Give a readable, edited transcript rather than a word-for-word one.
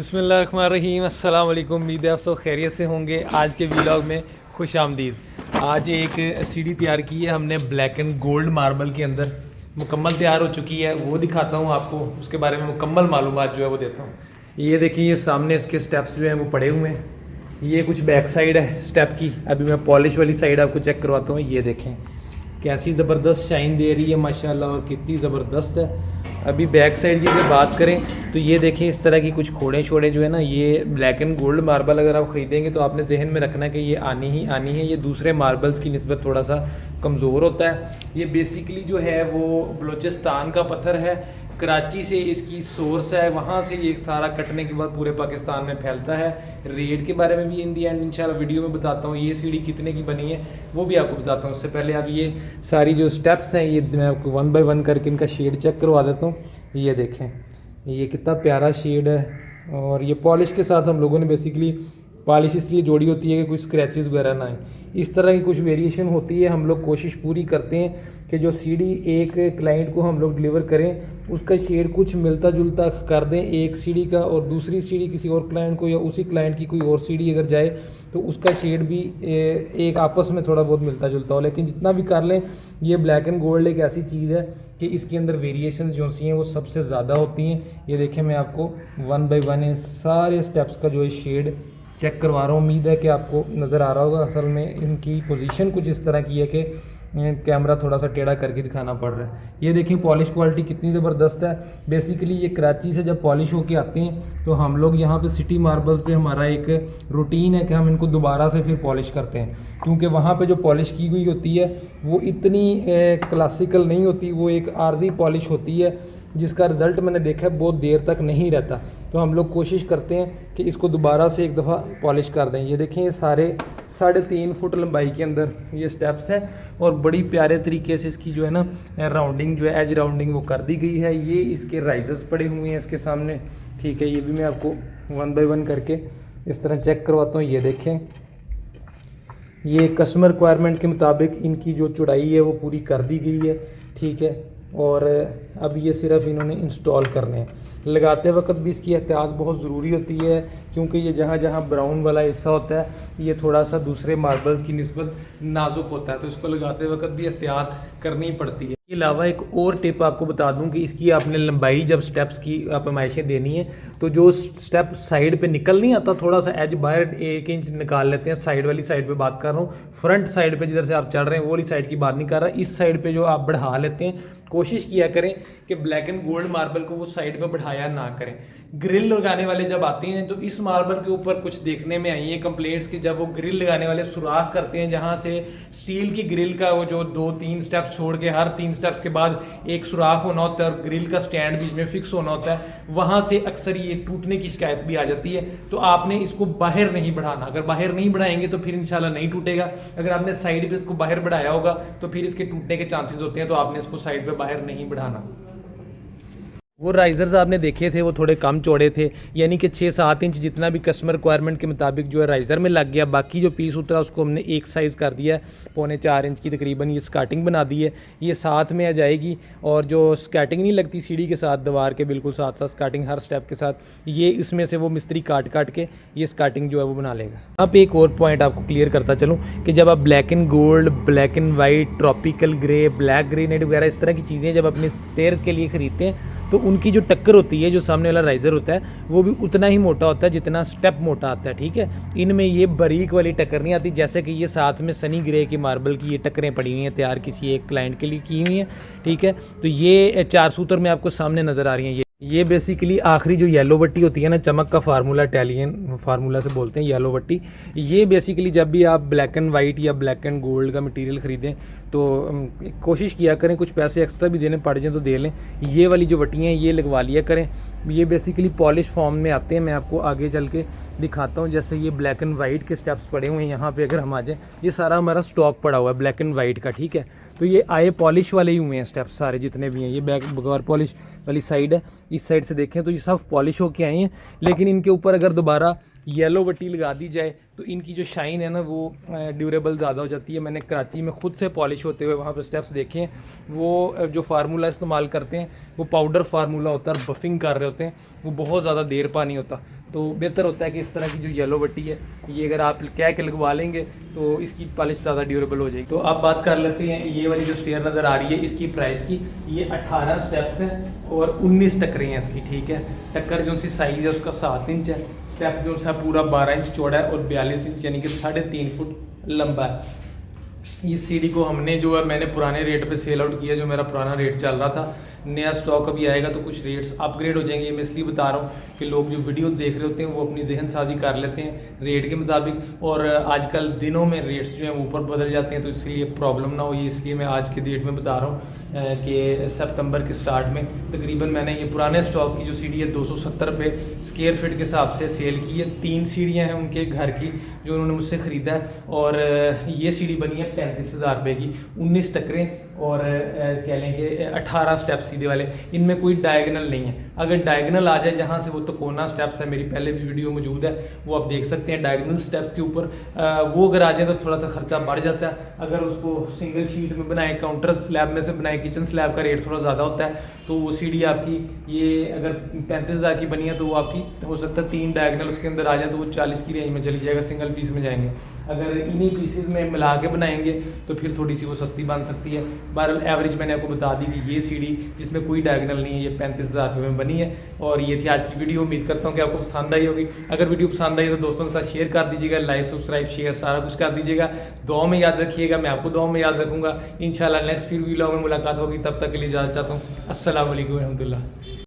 बिस्मिल्लाहिर्रहमानिर्रहीम। अस्सलाम वालेकुम। उम्मीद है आप सब खैरियत से होंगे। आज के व्लॉग में खुश आमदीद। आज एक सीढ़ी तैयार की है हमने ब्लैक एंड गोल्ड मार्बल के अंदर, मुकम्मल तैयार हो चुकी है। वो दिखाता हूँ आपको, उसके बारे में मुकम्मल मालूमात जो है वो देता हूँ। ये देखिए, ये सामने इसके स्टेप्स जो हैं वो पड़े हुए हैं। ये कुछ बैक साइड है स्टेप की। अभी मैं पॉलिश वाली साइड आपको चेक करवाता हूँ। ये देखें कैसी ज़बरदस्त शाइन दे रही है माशाल्लाह, और कितनी ज़बरदस्त है। अभी बैक साइड की अगर बात करें तो ये देखें, इस तरह की कुछ खोड़े छोड़े जो है ना, ये ब्लैक एंड गोल्ड मार्बल अगर आप ख़रीदेंगे तो आपने जहन में रखना है कि ये आनी ही आनी है। ये दूसरे मार्बल्स की निस्बत थोड़ा सा कमज़ोर होता है। ये बेसिकली जो है वो बलूचिस्तान का पत्थर है। कराची से इसकी सोर्स है, वहाँ से ये सारा कटने के बाद पूरे पाकिस्तान में फैलता है। रेट के बारे में भी इन दी एंड इंशाल्लाह वीडियो में बताता हूँ। ये सीढ़ी कितने की बनी है वो भी आपको बताता हूँ। उससे पहले आप ये सारी जो स्टेप्स हैं ये मैं आपको 1 बाय 1 करके इनका शेड चेक करवा देता हूँ। ये देखें, ये कितना प्यारा शेड है। और ये पॉलिश के साथ हम लोगों ने बेसिकली पॉलिश इसलिए जोड़ी होती है कि कोई स्क्रैचेस वगैरह ना आए। इस तरह की कुछ वेरिएशन होती है। हम लोग कोशिश पूरी करते हैं कि जो सीढ़ी एक क्लाइंट को हम लोग डिलीवर करें उसका शेड कुछ मिलता जुलता कर दें एक सीढ़ी का, और दूसरी सीढ़ी किसी और क्लाइंट को या उसी क्लाइंट की कोई और सीढ़ी अगर जाए तो उसका शेड भी एक आपस में थोड़ा बहुत मिलता जुलता हो। लेकिन जितना भी कर लें, ये ब्लैक एंड गोल्ड एक ऐसी चीज़ है कि इसके अंदर वेरिएशन जो सी हैं वो सबसे ज़्यादा होती हैं। ये देखें, मैं आपको 1 बाय 1 इन सारे स्टेप्स का जो है शेड चेक करवा रहा हूँ। उम्मीद है कि आपको नज़र आ रहा होगा। असल में इनकी पोजीशन कुछ इस तरह की है कि कैमरा थोड़ा सा टेढ़ा करके दिखाना पड़ रहा है। ये देखिए पॉलिश क्वालिटी कितनी ज़बरदस्त है। बेसिकली ये कराची से जब पॉलिश होके आते हैं तो हम लोग यहाँ पे सिटी मार्बल्स पे हमारा एक रूटीन है कि हम इनको दोबारा से फिर पॉलिश करते हैं, क्योंकि वहाँ पे जो पॉलिश की हुई होती है वो इतनी क्लासिकल नहीं होती, वो एक आर्जी पॉलिश होती है जिसका रिज़ल्ट मैंने देखा है बहुत देर तक नहीं रहता। तो हम लोग कोशिश करते हैं कि इसको दोबारा से एक दफ़ा पॉलिश कर दें। ये देखें, ये सारे 3.5 फुट लंबाई के अंदर ये स्टेप्स हैं और बड़ी प्यारे तरीके से इसकी जो है ना राउंडिंग जो है एज राउंडिंग वो कर दी गई है। ये इसके राइजर्स पड़े हुए हैं इसके सामने, ठीक है। ये भी मैं आपको 1 बाय 1 करके इस तरह चेक करवाता हूँ। ये देखें, ये कस्टमर रिक्वायरमेंट के मुताबिक इनकी जो चौड़ाई है वो पूरी कर दी गई है, ठीक है। और अब ये सिर्फ इन्होंने इंस्टॉल करने हैं। लगाते वक्त भी इसकी एहतियात बहुत ज़रूरी होती है, क्योंकि ये जहाँ जहाँ ब्राउन वाला हिस्सा होता है ये थोड़ा सा दूसरे मार्बल्स की निस्बत नाजुक होता है, तो इसको लगाते वक्त भी एहतियात करनी पड़ती है। इसके अलावा एक और टिप आपको बता दूं कि इसकी आपने लंबाई जब स्टेप्स की आप आमाइशें देनी है तो जो स्टेप साइड पे निकल नहीं आता, थोड़ा सा एज बाहर 1 इंच निकाल लेते हैं। साइड वाली साइड पे बात कर रहा हूँ, फ्रंट साइड पे जिधर से आप चढ़ रहे हैं वो वाली साइड की बात नहीं कर रहा। इस साइड पे जो आप बढ़ा लेते हैं, कोशिश किया करें कि ब्लैक एंड गोल्ड मार्बल को वो साइड पे बढ़ाया ना करें। ग्रिल लगाने वाले जब आते हैं तो इस मार्बल के ऊपर कुछ देखने में आई है कंप्लेंट्स कि जब वो ग्रिल लगाने वाले सुराख करते हैं जहां से स्टील की ग्रिल का वो जो 2-3 स्टेप्स छोड़ के हर 3 स्टेप्स के बाद एक सुराख होना होता है और ग्रिल का स्टैंड बीच में फिक्स होना होता है, वहां से अक्सर ये टूटने की शिकायत भी आ जाती है। तो आपने इसको बाहर नहीं बढ़ाना। अगर बाहर नहीं बढ़ाएंगे तो फिर इंशाल्लाह नहीं टूटेगा। अगर आपने साइड पे इसको बाहर बढ़ाया होगा तो फिर इसके टूटने के चांसेस होते हैं, तो आपने इसको साइड पे बाहर नहीं बढ़ाना। वो राइजर्स आपने देखे थे वो थोड़े कम चौड़े थे, यानी कि 6-7 इंच जितना भी कस्टमर रिक्वायरमेंट के मुताबिक जो है राइज़र में लग गया। बाकी जो पीस उतरा उसको हमने एक साइज़ कर दिया है, 3.25 इंच की तकरीबन ये स्कार्टिंग बना दी है। ये साथ में आ जाएगी, और जो स्कार्टिंग नहीं लगती सीढ़ी के साथ, दीवार के बिल्कुल साथ साथ स्कार्टिंग हर स्टेप के साथ, ये इसमें से वो मिस्त्री काट के ये स्कार्टिंग जो है वो बना लेगा। अब एक और पॉइंट आपको क्लियर करता चलूँ कि जब आप black and gold, black and white, tropical grey, black granite वगैरह इस तरह की चीज़ें जब अपने स्टेयर्स के लिए ख़रीदते हैं तो उनकी जो टक्कर होती है, जो सामने वाला राइज़र होता है वो भी उतना ही मोटा होता है जितना स्टेप मोटा आता है, ठीक है। इनमें ये बारीक वाली टक्कर नहीं आती, जैसे कि ये साथ में सनी ग्रे की मार्बल की ये टक्करें पड़ी हुई हैं, तैयार किसी एक क्लाइंट के लिए की हुई हैं, ठीक है। तो ये 4 सूत्र में आपको सामने नज़र आ रही हैं। ये बेसिकली आखिरी जो येलो वट्टी होती है ना, चमक का फार्मूला, इटालियन फार्मूला से बोलते हैं येलो वट्टी। ये बेसिकली जब भी आप ब्लैक एंड वाइट या ब्लैक एंड गोल्ड का मटेरियल ख़रीदें तो कोशिश किया करें, कुछ पैसे एक्स्ट्रा भी देने पड़ जाएँ तो दे लें। ये वाली जो वट्टियाँ हैं ये लगवा लिया करें। ये बेसिकली पॉलिश फॉर्म में आते हैं। मैं आपको आगे चल के दिखाता हूँ। जैसे ये ब्लैक एंड वाइट के स्टेप्स पड़े हुए हैं यहाँ पे, अगर हम आ जाएँ, ये सारा हमारा स्टॉक पड़ा हुआ है ब्लैक एंड वाइट का, ठीक है। तो ये आए पॉलिश वाले ही हुए हैं स्टेप्स सारे जितने भी हैं। ये बैक बगैर पॉलिश वाली साइड है, इस साइड से देखें तो ये सब पॉलिश होके आए हैं। लेकिन इनके ऊपर अगर दोबारा येलो वट्टी लगा दी जाए तो इनकी जो शाइन है ना वो ड्यूरेबल ज़्यादा हो जाती है। मैंने कराची में ख़ुद से पॉलिश होते हुए वहाँ पर स्टेप्स देखे हैं। वो जो फार्मूला इस्तेमाल करते हैं वो पाउडर फार्मूला होता है और बफिंग कर रहे होते हैं, वो बहुत ज़्यादा देर पा नहीं होता। तो बेहतर होता है कि इस तरह की जो येलो पट्टी है ये अगर आप कह के लगवा लेंगे तो इसकी पॉलिश ज़्यादा ड्यूरेबल हो जाएगी। तो अब बात कर लेते हैं ये वाली जो स्टेयर नज़र आ रही है इसकी प्राइस की। ये 18 स्टेप्स हैं और 19 टक्करें हैं इसकी, ठीक है। टक्कर जो सी साइज़ है उसका 7 इंच है, स्टेप जो सा पूरा 12 इंच चौड़ा है और 42 इंच यानी कि 3.5 फुट लंबा है। इस सीढ़ी को हमने जो है मैंने पुराने रेट पे सेल आउट किया, जो मेरा पुराना रेट चल रहा था। नया स्टॉक अभी आएगा तो कुछ रेट्स अपग्रेड हो जाएंगे। मैं इसलिए बता रहा हूँ कि लोग जो वीडियो देख रहे होते हैं वो अपनी जहन साजी कर लेते हैं रेट के मुताबिक, और आजकल दिनों में रेट्स जो हैं ऊपर बदल जाते हैं, तो इसलिए प्रॉब्लम ना हो। ये इसलिए मैं आज के डेट में बता रहा हूँ कि सितंबर के स्टार्ट में तकरीबन मैंने ये पुराने स्टॉक की जो सीढ़ी है 270 रुपये स्क्वायर फीट के हिसाब से सेल की है। 3 सीढ़ियाँ हैं उनके घर की जो उन्होंने मुझसे ख़रीदा है, और ये सीढ़ी बनी है 35,000 रुपये की, 19 टक्करें और कह लेंगे 18 स्टेप्स सीधे वाले। इनमें कोई डायगनल नहीं है। अगर डायगनल आ जाए जहाँ से, वो तो कोना स्टेप्स है, मेरी पहले भी वीडियो मौजूद है वो आप देख सकते हैं। डायगनल स्टेप्स के ऊपर वो अगर आ जाए तो थोड़ा सा खर्चा बढ़ जाता है। अगर उसको सिंगल शीट में बनाए, काउंटर स्लैब में से बनाए, किचन स्लैब का रेट थोड़ा ज़्यादा होता है, तो वो सीढ़ी आपकी ये अगर 35,000 की बनी है तो वो आपकी हो सकता है 3 डायगनल उसके अंदर आ जाए तो वो 40 की रेंज में चली जाएगा, सिंगल पीस में जाएंगे। अगर इन्हीं पीसेज में मिला के बनाएंगे तो फिर थोड़ी सी वो सस्ती बन सकती है। बहरहाल एवरेज मैंने आपको बता दी कि ये सीढ़ी जिसमें कोई डायगनल नहीं है ये 35,000 रुपये में बनी है। और ये थी आज की वीडियो। उम्मीद करता हूँ कि आपको पसंद आई होगी। अगर वीडियो पसंद आई तो दोस्तों के साथ शेयर कर दीजिएगा, लाइक सब्सक्राइब शेयर सारा कुछ कर दीजिएगा। दुआ में याद रखिएगा, मैं आपको दुआ में याद रखूँगा। इंशाल्लाह नेक्स्ट फिर वीडियो में मुलाकात होगी, तब तक के लिए इजाज़त चाहता हूँ। अस्सलाम वालेकुम रहमतुल्लाह।